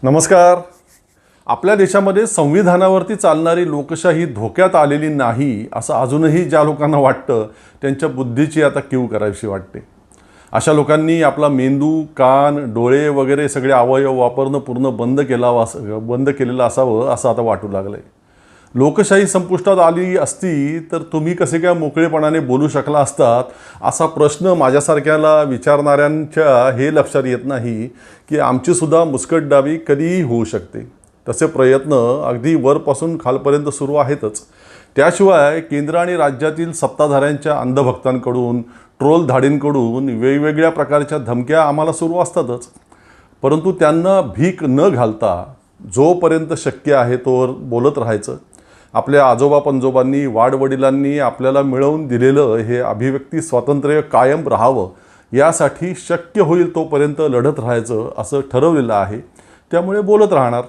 नमस्कार. आपल्या देशामध्ये संविधानावरती चालणारी लोकशाही धोक्यात आलेली नाही असं अजूनही ज्या लोकांना वाटतं त्यांच्या बुद्धीची आता कीव करावीशी वाटते. अशा लोकांनी आपला मेंदू, कान, डोळे वगैरे सगळे अवयव वापरणं पूर्ण बंद केलेलं असावं असं आता वाटू लागलं आहे. लोकशाही संपुष्टात आली असती तर तुम्ही कसे काय मोकळेपणाने बोलू शकला असतात असा प्रश्न माझ्यासारख्याला विचारणाऱ्यांच्या हे लक्षात येत नाही की आमचीसुद्धा मुस्कटदाबी कधीही होऊ शकते. तसे प्रयत्न अगदी वरपासून खालपर्यंत सुरू आहेतच. त्याशिवाय केंद्र आणि राज्यातील सत्ताधाऱ्यांच्या अंधभक्तांकडून, ट्रोल धाडींकडून वेगवेगळ्या प्रकारच्या धमक्या आम्हाला सुरू असतातच. परंतु त्यांना भीक न घालता जोपर्यंत शक्य आहे तोवर बोलत राहायचं. आपल्या आजोबा पंजोबांनी, वाडवडिलांनी आपल्याला मिळवून दिलेलं हे अभिव्यक्ती स्वातंत्र्य कायम राहावं यासाठी शक्य होईल तोपर्यंत लढत राहायचं असं ठरवलेलं आहे. त्यामुळे बोलत राहणार.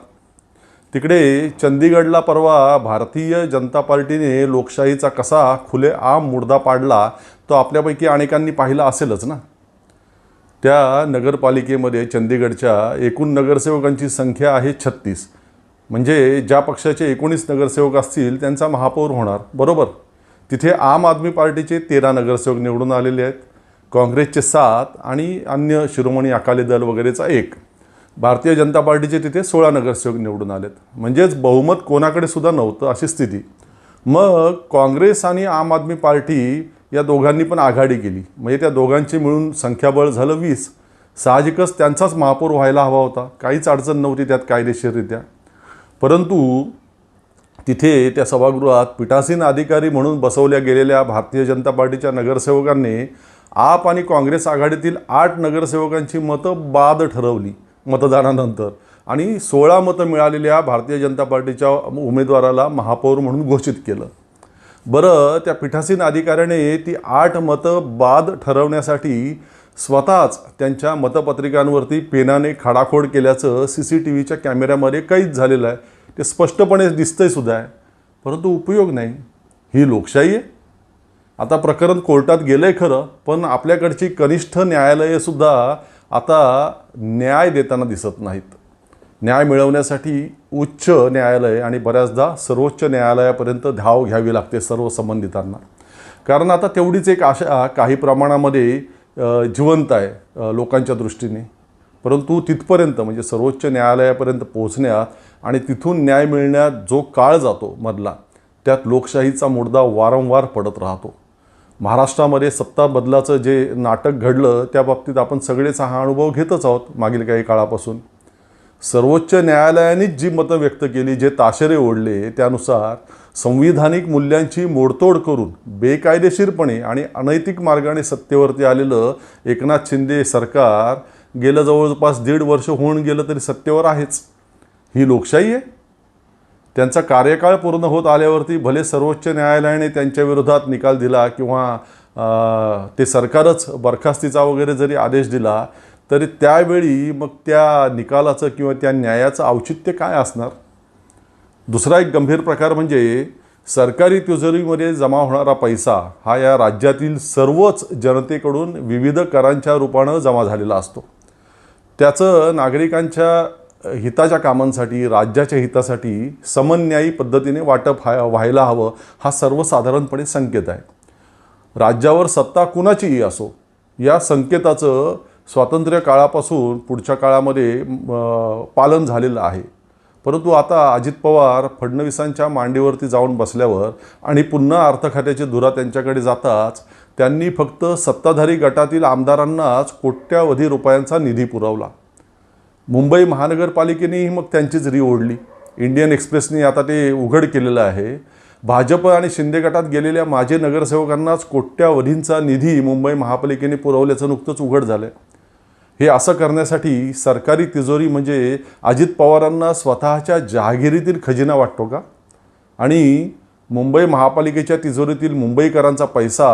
तिकडे चंदीगडला परवा भारतीय जनता पार्टीने लोकशाहीचा कसा खुलेआम मुर्दा पाडला तो आपल्यापैकी अनेकांनी पाहिला असेलच ना. त्या नगरपालिकेमध्ये चंदीगडच्या एकूण नगरसेवकांची संख्या आहे 36. म्हणजे ज्या पक्षाचे 19 नगरसेवक असतील त्यांचा महापौर होणार, बरोबर. तिथे आम आदमी पार्टीचे 13 नगरसेवक निवडून आलेले आहेत, काँग्रेसचे 7 आणि अन्य शिरोमणी अकाली दल वगैरेचा 1. भारतीय जनता पार्टीचे तिथे 16 नगरसेवक निवडून आलेत. म्हणजेच बहुमत कोणाकडे सुद्धा नव्हतं अशी स्थिती. मग काँग्रेस आणि आम आदमी पार्टी या दोघांनी पण आघाडी केली. म्हणजे त्या दोघांचे मिळून संख्याबळ झालं 20. साहजिकच त्यांचाच महापौर व्हायला हवा होता. काहीच अडचण नव्हती त्यात कायदेशीररित्या. परंतु तिथे त्या सभागृहात पीठासीन अधिकारी म्हणून बसवल्या गेलेल्या भारतीय जनता पार्टीच्या नगरसेवकांनी आप आणि काँग्रेस आघाडीतील 8 नगरसेवकांची मतं बाद ठरवली मतदानानंतर आणि 16 मतं मिळालेल्या भारतीय जनता पार्टीच्या उमेदवाराला महापौर म्हणून घोषित केलं. बरं, त्या पीठासीन अधिकाऱ्याने ती 8 मतं बाद ठरवण्यासाठी स्वतःच त्यांच्या मतपत्रिकांवरती पेनाने खाडाखोड केल्याचं CCTVच्या कॅमेऱ्यामध्ये कैद झालेलं आहे. ते स्पष्टपणे दिसतंय सुद्धा आहे. परंतु उपयोग नाही. ही लोकशाही आहे. आता प्रकरण कोर्टात गेलं आहे खरं, पण आपल्याकडची कनिष्ठ न्यायालयेसुद्धा आता न्याय देताना दिसत नाहीत. न्याय मिळवण्यासाठी उच्च न्यायालय आणि बऱ्याचदा सर्वोच्च न्यायालयापर्यंत धाव घ्यावी लागते सर्व संबंधितांना. कारण आता तेवढीच एक आशा काही प्रमाणामध्ये जिवंत आहे लोकांच्या दृष्टीने. परंतु तिथपर्यंत म्हणजे सर्वोच्च न्यायालयापर्यंत पोहोचण्यात आणि तिथून न्याय मिळण्यात जो काळ जातो मधला, त्यात लोकशाहीचा मुर्दा वारंवार पडत राहतो. महाराष्ट्रामध्ये सत्ता बदलाचं जे नाटक घडलं त्या बाबतीत आपण सगळेच हा अनुभव घेतच आहोत मागील काही काळापासून. सर्वोच्च न्यायालयानेच जी मतं व्यक्त केली, जे ताशेरे ओढले, त्यानुसार संविधानिक मूल्यांची मोडतोड करून बेकायदेशीरपणे आणि अनैतिक मार्गाने सत्तेवरती आलेलं एकनाथ शिंदे सरकार गेलं जवळपास 1.5 वर्ष होऊन गेलं तरी सत्तेवर आहेच. ही लोकशाही आहे. त्यांचा कार्यकाळ पूर्ण होत आल्यावरती भले सर्वोच्च न्यायालयाने त्यांच्या विरोधात निकाल दिला किंवा ते सरकारच बरखास्तीचा वगैरे जरी आदेश दिला तरी त्यावेळी मग त्या निकालाचं किंवा त्या न्यायाचं औचित्य काय असणार. दुसरा एक गंभीर प्रकार म्हणजे सरकारी तिजोरीमध्ये जमा होणारा पैसा हा या राज्यातील सर्वच जनतेकडून विविध करांच्या रूपानं जमा झालेला असतो. त्याचं नागरिकांच्या हिताच्या कामांसाठी, राज्याच्या हितासाठी समन्यायी पद्धतीने वाटप व्हायला हवं हा सर्वसाधारणपणे संकेत आहे. राज्यावर सत्ता कुणाचीही असो या संकेताचं स्वातंत्र्य काळापासून पुढच्या काळामध्ये पालन झालेलं आहे. परंतु आता अजित पवार फडणवीसांच्या मांडीवरती जाऊन बसल्यावर आणि पुन्हा अर्थ खात्याची धुरा त्यांच्याकडे जाताच त्यांनी फक्त सत्ताधारी गटातील आमदारांनाच कोट्यावधी रुपयांचा निधी पुरवला. मुंबई महानगरपालिकेनेही मग त्यांचीच री ओढली. इंडियन एक्सप्रेसने आता ते उघड केलेलं आहे. भाजप आणि शिंदे गटात गेलेल्या माजी नगरसेवकांनाच कोट्यावधींचा निधी मुंबई महापालिकेने पुरवल्याचं नुकतंच उघड झालं. हे असं करण्यासाठी सरकारी तिजोरी म्हणजे अजित पवारांना स्वतःच्या जहागिरीतील खजिना वाटतो का? आणि मुंबई महापालिकेच्या तिजोरीतील मुंबईकरांचा पैसा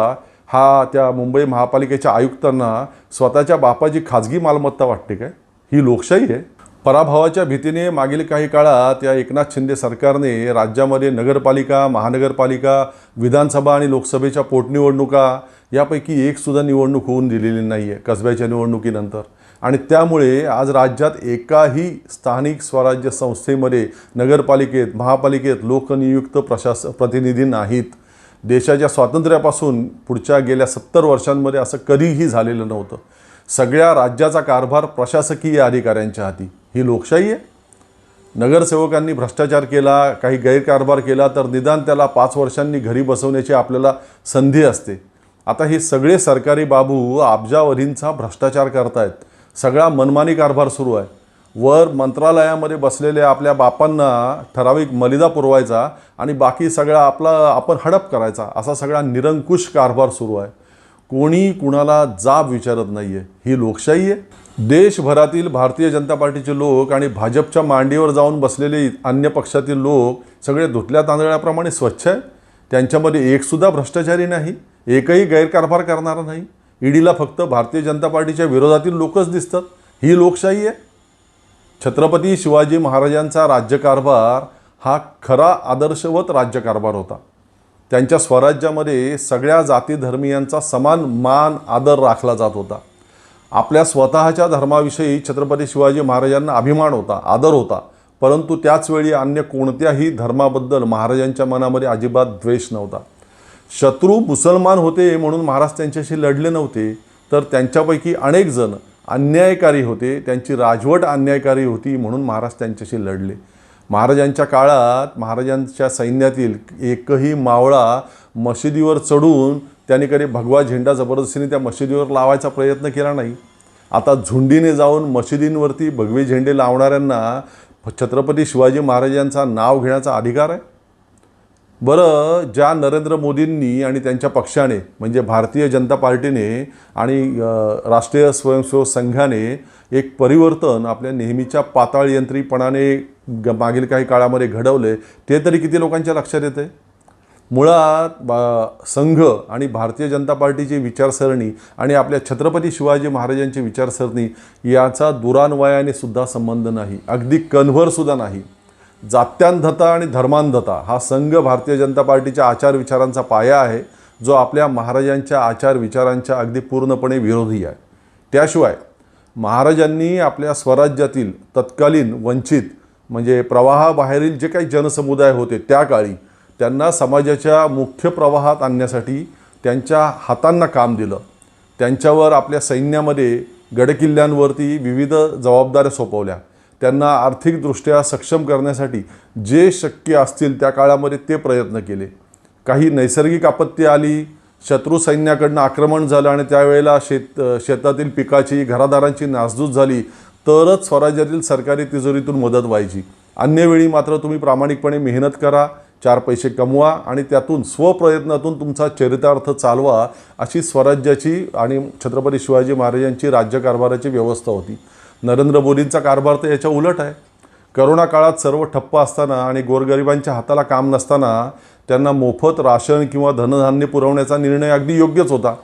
हा त्या मुंबई महापालिकेच्या आयुक्तांना स्वतःच्या बापाची खाजगी मालमत्ता वाटते काय? ही लोकशाही आहे. पराभवाच्या भीतीने मागील काही काळात या एकनाथ शिंदे सरकारने राज्यामध्ये नगरपालिका, महानगरपालिका, विधानसभा आणि लोकसभेच्या पोटनिवडणुका यापैकी एक सुद्धा निवडणूक होऊन दिलेली नाही आहे कसब्याच्या निवडणुकीनंतर. आणि त्यामुळे आज राज्यात एकाही स्थानिक स्वराज्य संस्थेमध्ये, नगरपालिकेत, महापालिकेत लोकनियुक्त प्रतिनिधी नाहीत. देशाच्या स्वातंत्र्यापासून पुढच्या गेल्या 70 वर्षांमध्ये असं कधीही झालेलं नव्हतं. सगळ्या राज्याचा कारभार प्रशासकीय अधिकाऱ्यांच्या हाती. ही लोकशाही आहे? नगरसेवकांनी भ्रष्टाचार केला, काही गैरकारभार केला तर निदान त्याला 5 वर्षांनी घरी बसवण्याची आपल्याला संधी असते. आता हे सगळे सरकारी बाबू अब्जावधींचा भ्रष्टाचार करतायत. सगळा मनमानी कारभार सुरू आहे. वर मंत्रालयामध्ये बसलेले आपल्या बापांना ठराविक मलिदा पुरवायचा आणि बाकी सगळा आपण हडप करायचा, असा सगळा निरंकुश कारभार सुरू आहे. कोणी कुणाला जाब विचारत नाही आहे. ही लोकशाही आहे? देशभरातील भारतीय जनता पार्टीचे लोक आणि भाजपच्या मांडीवर जाऊन बसलेले अन्य पक्षातील लोक सगळे धुतल्या तांदळाप्रमाणे स्वच्छ आहेत. त्यांच्यामध्ये एकसुद्धा भ्रष्टाचारी नाही, एकही गैरकारभार करणारा नाही. ईडीला फक्त भारतीय जनता पार्टीच्या विरोधातील लोकच दिसतात. ही लोकशाही आहे? छत्रपती शिवाजी महाराजांचा राज्यकारभार हा खरा आदर्शवत राज्यकारभार होता. त्यांच्या स्वराज्यामध्ये सगळ्या जाती धर्मीयांचा समान मान आदर राखला जात होता. आपल्या स्वतःच्या धर्माविषयी छत्रपती शिवाजी महाराजांना अभिमान होता, आदर होता. परंतु त्याचवेळी अन्य कोणत्याही धर्माबद्दल महाराजांच्या मनामध्ये अजिबात द्वेष नव्हता. शत्रू मुसलमान होते म्हणून महाराज त्यांच्याशी लढले नव्हते, तर त्यांच्यापैकी अनेक जण अन्यायकारी होते, त्यांची राजवट अन्यायकारी होती म्हणून महाराज त्यांच्याशी लढले. महाराजांच्या काळात महाराजांच्या सैन्यातील एकही मावळा मशिदीवर चढून त्यांनी कधी भगवा झेंडा जबरदस्तीने त्या मशिदीवर लावायचा प्रयत्न केला नाही. आता झुंडीने जाऊन मशिदींवरती भगवे झेंडे लावणाऱ्यांना छत्रपती शिवाजी महाराजांचा नाव घेण्याचा अधिकार आहे? बरं, ज्या नरेंद्र मोदींनी आणि त्यांच्या पक्षाने म्हणजे भारतीय जनता पार्टीने आणि राष्ट्रीय स्वयंसेवक संघाने एक परिवर्तन आपल्या नेहमीच्या पाताळयंत्रीपणाने मागील काही काळामध्ये घडवले, ते तरी किती लोकांच्या लक्षात येते? मुळात संघ आणि भारतीय जनता पार्टीची विचारसरणी आणि आपल्या छत्रपती शिवाजी महाराजांची विचारसरणी याचा दुरान्वयाने सुद्धा संबंध नाही, अगदी कणभरसुद्धा नाही. जात्यांधता आणि धर्मांधता हा संघ भारतीय जनता पार्टीच्या आचार विचारांचा पाया आहे, जो आपल्या महाराजांच्या आचार विचारांच्या अगदी पूर्णपणे विरोधी आहे. त्याशिवाय महाराजांनी आपल्या स्वराज्यातील तत्कालीन वंचित म्हणजे प्रवाहाबाहेरील जे काही जनसमुदाय होते त्या काळी त्यांना समाजाच्या मुख्य प्रवाहात आणण्यासाठी त्यांच्या हातांना काम दिलं. त्यांच्यावर आपल्या सैन्यामध्ये गडकिल्ल्यांवरती विविध जबाबदाऱ्या सोपवल्या. त्यांना आर्थिकदृष्ट्या सक्षम करण्यासाठी जे शक्य असतील त्या काळामध्ये ते प्रयत्न केले. काही नैसर्गिक आपत्ती आली, शत्रू सैन्याकडनं आक्रमण झालं आणि त्यावेळेला शेतातील पिकाची, घरादारांची नासधूस झाली तरच स्वराज्यातील सरकारी तिजोरीतून मदत व्हायची. अन्य वेळी मात्र तुम्ही प्रामाणिकपणे मेहनत करा, 4 पैसे कमवा आणि त्यातून स्वप्रयत्नातून तुमचा चरितार्थ चालवा, अशी स्वराज्याची आणि छत्रपती शिवाजी महाराजांची राज्यकारभाराची व्यवस्था होती. नरेंद्र मोदींचा कारभार तर याच्या उलट आहे. करोना काळात सर्व ठप्प असताना आणि गोरगरिबांच्या हाताला काम नसताना त्यांना मोफत राशन किंवा धनधान्य पुरवण्याचा निर्णय अगदी योग्यच होता.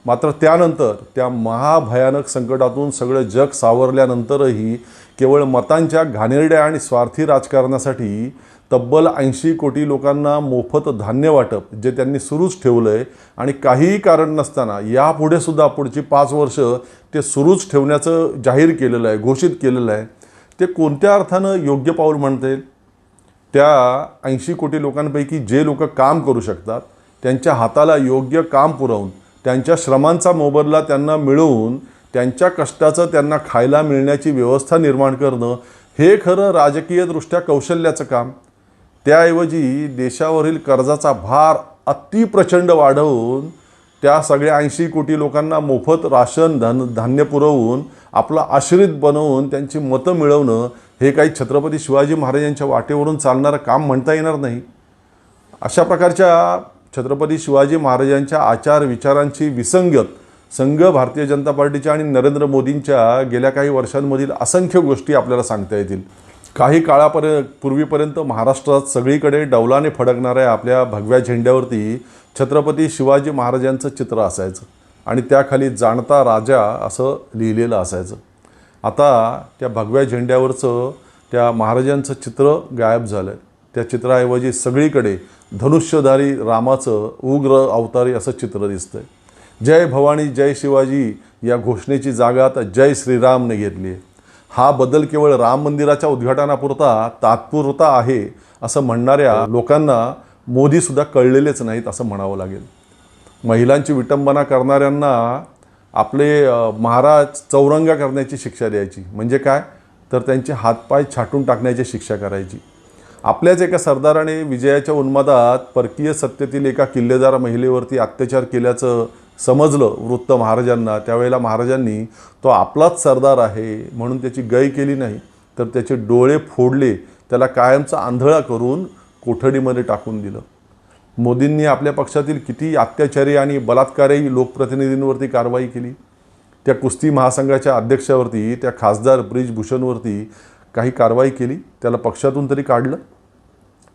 मात्र त्यानंतर त्या महाभयानक संकटातून सगळं जग सावरल्यानंतरही केवळ मतांच्या घाणेरड्या आणि स्वार्थी राजकारणासाठी तब्बल 80 कोटी लोकांना मोफत धान्य वाटप जे त्यांनी सुरूच ठेवलं आहे आणि काहीही कारण नसताना यापुढे सुद्धा पुढची 5 वर्ष ते सुरूच ठेवण्याचं जाहीर केलेलं आहे, घोषित केलेलं आहे, ते कोणत्या अर्थानं योग्य पाऊल म्हणता येईल? त्या 80 कोटी लोकांपैकी जे लोक काम करू शकतात त्यांच्या हाताला योग्य काम पुरवून, त्यांच्या श्रमांचा मोबदला त्यांना मिळवून, त्यांच्या कष्टाचं त्यांना खायला मिळण्याची व्यवस्था निर्माण करणं हे खरं राजकीयदृष्ट्या कौशल्याचं काम. त्याऐवजी देशावरील कर्जाचा भार अतिप्रचंड वाढवून त्या सगळ्या 80 कोटी लोकांना मोफत राशन धान्य पुरवून आपला आश्रित बनवून त्यांची मतं मिळवणं हे काही छत्रपती शिवाजी महाराजांच्या वाटेवरून चालणारं काम म्हणता येणार नाही. अशा प्रकारच्या छत्रपती शिवाजी महाराजांच्या आचार विचारांची विसंगत संघ भारतीय जनता पार्टीच्या आणि नरेंद्र मोदींच्या गेल्या काही वर्षांमधील असंख्य गोष्टी आपल्याला सांगता येतील. काही पूर्वीपर्यंत महाराष्ट्रात सगळीकडे डौलाने फडकणाऱ्या आपल्या भगव्या झेंड्यावरती छत्रपती शिवाजी महाराजांचं चित्र असायचं आणि त्याखाली जाणता राजा असं लिहिलेलं असायचं. आता त्या भगव्या झेंड्यावरचं त्या महाराजांचं चित्र गायब झालं आहे. त्या चित्राऐवजी सगळीकडे धनुष्यधारी रामाचं उग्र अवतारी असं चित्र दिसतंय. जय भवानी जय शिवाजी या घोषणेची जागा आता जय श्रीरामने घेतली आहे. हा बदल केवळ राम मंदिराच्या उद्घाटनापुरता तात्पुरता आहे असं म्हणणाऱ्या लोकांना मोदीसुद्धा कळलेलेच नाहीत असं म्हणावं लागेल. महिलांची विटंबना करणाऱ्यांना आपले महाराज चौरंगा करण्याची शिक्षा द्यायची. म्हणजे काय तर त्यांचे हातपाय छाटून टाकण्याची शिक्षा करायची. आपल्याच एका सरदाराने विजयाच्या उन्मादात परकीय सत्तेतील एका किल्लेदार महिलेवरती अत्याचार केल्याचं समजलं वृत्त महाराजांना. त्यावेळेला महाराजांनी तो आपलाच सरदार आहे म्हणून त्याची गय केली नाही, तर त्याचे डोळे फोडले, त्याला कायमचा आंधळा करून कोठडीमध्ये टाकून दिलं. मोदींनी आपल्या पक्षातील किती अत्याचारी आणि बलात्कारी लोकप्रतिनिधींवरती कारवाई केली. त्या कुस्ती महासंघाच्या अध्यक्षावरती, त्या खासदार ब्रिजभूषणवरती काही कारवाई केली, त्याला पक्षातून तरी काढलं.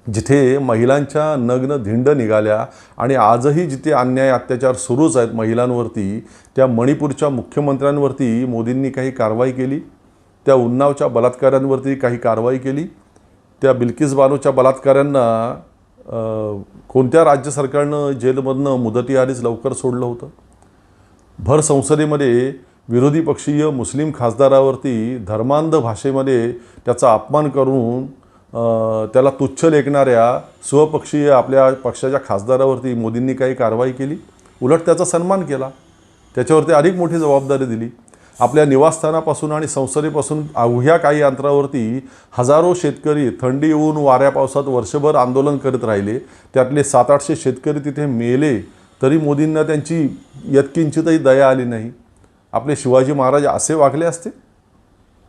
जिथे महिलांच्या नग्न धिंड निघाल्या आणि आजही जिथे अन्याय अत्याचार सुरूच आहेत महिलांवरती, त्या मणिपूरच्या मुख्यमंत्र्यांवरती मोदींनी काही कारवाई केली. त्या उन्नावच्या बलात्कारांवरती काही कारवाई केली. त्या बिल्किस बानोच्या बलात्काऱ्यांना कोणत्या राज्य सरकारनं जेलमधनं मुदतीआधीच लवकर सोडलं होतं. भर संसदेमध्ये विरोधी पक्षीय मुस्लिम खासदारावरती धर्मांध भाषेमध्ये त्याचा अपमान करून त्याला तुच्छ लेखणाऱ्या स्वपक्षीय आपल्या पक्षाच्या खासदारावरती मोदींनी काही कारवाई केली. उलट त्याचा सन्मान केला, त्याच्यावरती अधिक मोठी जबाबदारी दिली. आपल्या निवासस्थानापासून आणि संसदेपासून अवघ्या काही अंतरावरती हजारो शेतकरी थंडी ऊन वाऱ्या पावसात वर्षभर आंदोलन करत राहिले. त्यातले 700-800 शेतकरी तिथे मेले तरी मोदींना त्यांची यत्किंचितही दया आली नाही. आपले शिवाजी महाराज असे वागले असते?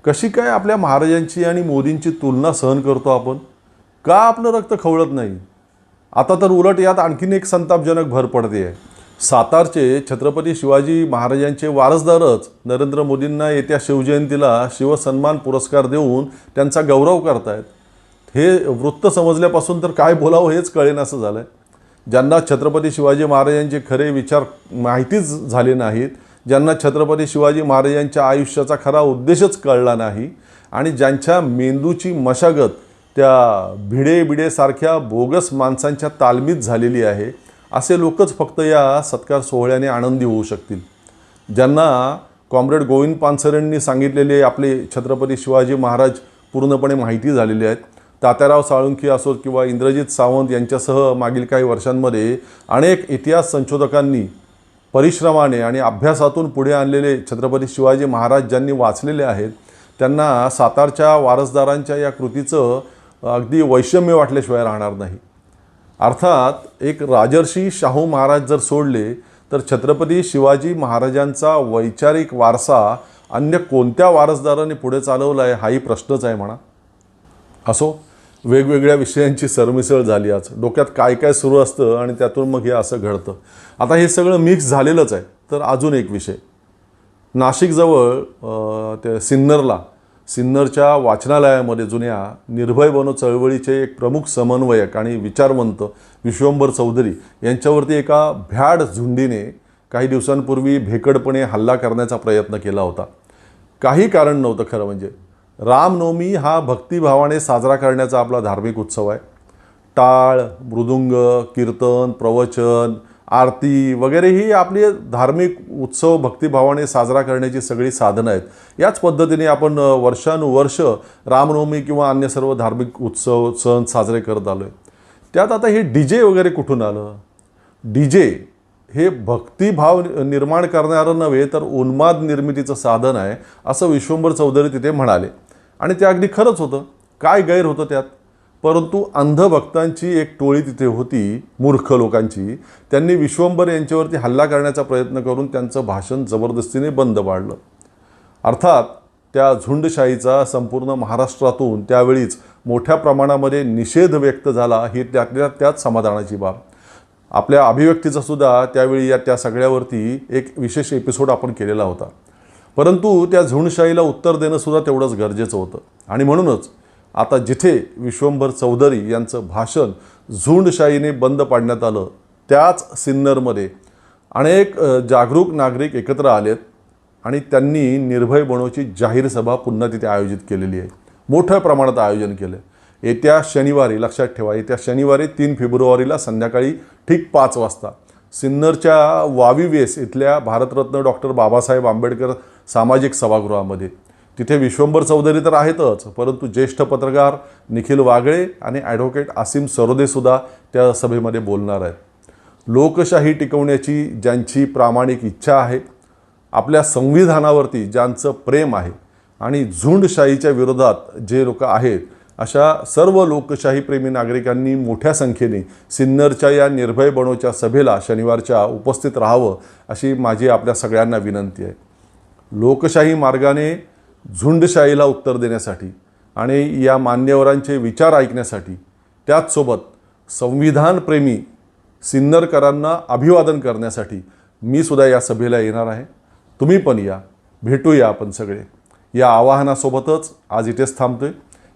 कशी काय आपल्या महाराजांची आणि मोदींची तुलना सहन करतो आपण? का आपलं रक्त खवळत नाही? आता तर उलट यात आणखीन एक संतापजनक भर पडते आहे. सातारचे छत्रपती शिवाजी महाराजांचे वारसदारच नरेंद्र मोदींना येत्या शिवजयंतीला शिवसन्मान पुरस्कार देऊन त्यांचा गौरव करतायत. हे वृत्त समजल्यापासून तर काय बोलावं हेच कळेनासं झालं आहे. ज्यांना छत्रपती शिवाजी महाराजांचे खरे विचार माहितीच झाले नाहीत, ज्यांना छत्रपती शिवाजी महाराजांच्या आयुष्याचा खरा उद्देशच कळला नाही आणि ज्यांच्या मेंदूची मशागत त्या भिडेसारख्या बोगस माणसांच्या तालमीत झालेली आहे, असे लोकच फक्त या सत्कार सोहळ्याने आनंदी होऊ शकतील. ज्यांना कॉम्रेड गोविंद पानसरेंनी सांगितलेले आपले छत्रपती शिवाजी महाराज पूर्णपणे माहिती झालेले आहेत. तात्याराव साळुंखे असोत किंवा इंद्रजित सावंत यांच्यासह मागील काही वर्षांमध्ये अनेक इतिहास संशोधकांनी परिश्रमाने आणि अभ्यासातून पुढे आणलेले छत्रपती शिवाजी महाराज ज्यांनी वाचलेले आहेत, त्यांना सातारच्या वारसदारांच्या या कृतीचं अगदी वैषम्य वाटल्याशिवाय राहणार नाही. अर्थात एक राजर्षी शाहू महाराज जर सोडले तर छत्रपती शिवाजी महाराजांचा वैचारिक वारसा अन्य कोणत्या वारसदाराने पुढे चालवला आहे हाही प्रश्नच आहे म्हणा. असो, वेगवेगळ्या विषयांची सरमिसळ झाली. आज डोक्यात काय काय सुरू असतं आणि त्यातून मग हे असं घडतं. आता हे सगळं मिक्स झालेलंच आहे. तर अजून एक विषय, नाशिकजवळ ते सिन्नरच्या वाचनालयामध्ये जुन्या निर्भय बनो चळवळीचे एक प्रमुख समन्वयक आणि विचारवंत विश्वंभर चौधरी यांच्यावरती एका भ्याड झुंडीने काही दिवसांपूर्वी भेकडपणे हल्ला करण्याचा प्रयत्न केला होता. काही कारण नव्हतं खरं म्हणजे. रामनवमी हा भक्तिभावाने साजरा करण्याचा आपला धार्मिक उत्सव आहे. टाळ, मृदुंग, कीर्तन, प्रवचन, आरती वगैरे ही आपली धार्मिक उत्सव भक्तिभावाने साजरा करण्याची सगळी साधनं आहेत. याच पद्धतीने आपण वर्षानुवर्ष रामनवमी किंवा अन्य सर्व धार्मिक उत्सव सण साजरे करत आलो आहे. त्यात आता हे DJ वगैरे कुठून आलं? DJ हे भक्तिभाव निर्माण करणारं नव्हे तर उन्माद निर्मितीचं साधन आहे असं विश्वंभर चौधरी तिथे म्हणाले. आणि ते अगदी खरंच होतं. काय गैर होतं त्यात? परंतु अंधभक्तांची एक टोळी तिथे होती, मूर्ख लोकांची. त्यांनी विश्वंभर यांच्यावरती हल्ला करण्याचा प्रयत्न करून त्यांचं भाषण जबरदस्तीने बंद पाडलं. अर्थात त्या झुंडशाहीचा संपूर्ण महाराष्ट्रातून त्यावेळीच मोठ्या प्रमाणामध्ये निषेध व्यक्त झाला, ही त्यातल्या त्यात समाधानाची बाब. आपल्या अभिव्यक्तीचा सुद्धा त्यावेळी त्या सगळ्यावरती एक विशेष एपिसोड आपण केलेला होता. परंतु त्या झुंडशाहीला उत्तर देणं सुद्धा तेवढंच गरजेचं होतं. आणि म्हणूनच आता जिथे विश्वंभर चौधरी यांचं भाषण झुंडशाहीने बंद पाडण्यात आलं, त्याच सिन्नरमध्ये अनेक जागरूक नागरिक एकत्र आलेत आणि त्यांनी निर्भय बनोची जाहीर सभा पुन्हा तिथे आयोजित केलेली आहे. मोठ्या प्रमाणात आयोजन केलं. येत्या शनिवारी, लक्षात ठेवा, येत्या शनिवारी 3 फेब्रुवारीला संध्याकाळी ठीक 5 वाजता सिन्नरच्या वाविवेस इथल्या भारतरत्न डॉक्टर बाबासाहेब आंबेडकर सामाजिक सभागृहामध्ये. तिथे विश्वंभर चौधरी तर आहेतच, परंतु ज्येष्ठ पत्रकार निखिल वागळे आणि ॲडव्होकेट आसिम सरोदेसुद्धा त्या सभेमध्ये बोलणार आहेत. लोकशाही टिकवण्याची ज्यांची प्रामाणिक इच्छा आहे, आपल्या संविधानावरती ज्यांचं प्रेम आहे आणि झुंडशाहीच्या विरोधात जे लोक आहेत, अशा सर्व लोकशाहीप्रेमी नागरिकांनी मोठ्या संख्येने सिन्नरच्या या निर्भय बनोच्या सभेला शनिवारच्या उपस्थित राहावं अशी माझी आपल्या सगळ्यांना विनंती आहे. लोकशाही मार्गाने झुंडशाहीला उत्तर देण्यासाठी आणि या मान्यवरांचे विचार ऐकण्यासाठी, त्याचसोबत संविधानप्रेमी सिन्नरकरांना अभिवादन करण्यासाठी मी सुद्धा या सभेला येणार आहे. तुम्ही पण या, भेटूया आपण सगळे. या आवाहनासोबतच आज इथेच थांबतोय.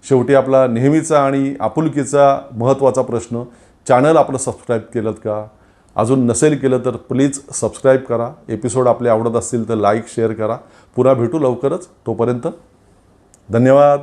शेवटी आपला नेहमीचा आणि आपुलकीचा महत्त्वाचा प्रश्न, चॅनल आपलं सबस्क्राईब केलं का? अजून नसेल केलं तर प्लीज सबस्क्राईब करा. एपिसोड आपले आवडत असतील तर लाईक शेअर करा. पुन्हा भेटू लवकरच. तोपर्यंत धन्यवाद.